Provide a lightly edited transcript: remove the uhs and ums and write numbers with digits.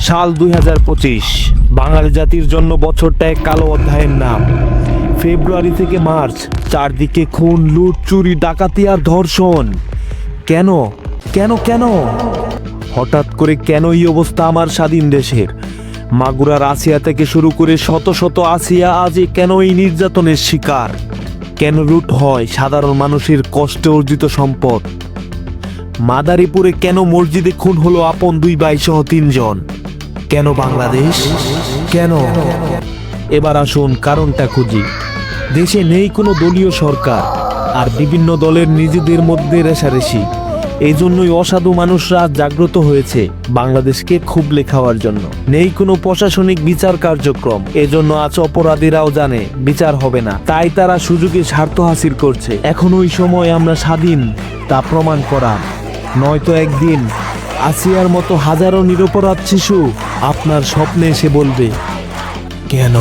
সাল 2025 বাঙালি জাতির জন্য বছরটা এক কালো অধ্যায়ের নাম। ফেব্রুয়ারি থেকে মার্চ চারদিকে খুন, লুট, চুরি, ডাকাতি আর ধর্ষণ। কেন কেন কেন হঠাৎ করে কেন এই অবস্থা আমার স্বাধীন দেশের? মাগুরার আসিয়া থেকে শুরু করে শত শত আসিয়া আজ কেন এই নির্যাতনের শিকার? কেন লুট হয় সাধারণ মানুষের কষ্টে অর্জিত সম্পদ? মাদারীপুরে কেন মসজিদে খুন হলো আপন দুই ভাই সহ 3 জন? কেন বাংলাদেশ? কেন? এবার আসুন কারণটা খুঁজি। দেশে নেই কোনো দলীয় সরকার, আর বিভিন্ন দলের নিজেদের মধ্যে রেষারেষি। এই জন্যই অসাধু মানুষরা জাগ্রত হয়েছে বাংলাদেশকে খুবলে খাওয়ার জন্য। নেই কোনো প্রশাসনিক বিচার কার্যক্রম, এজন্য আজ অপরাধীরাও জানে বিচার হবে না, তাই তারা সুযোগে স্বার্থ হাসিল করছে। এখন ওই সময় আমরা স্বাধীন তা প্রমাণ করার, নয়তো একদিন আসিয়ার মতো হাজারো নিরপরাধ শিশু আপনার স্বপ্নে এসে বলবে কেন।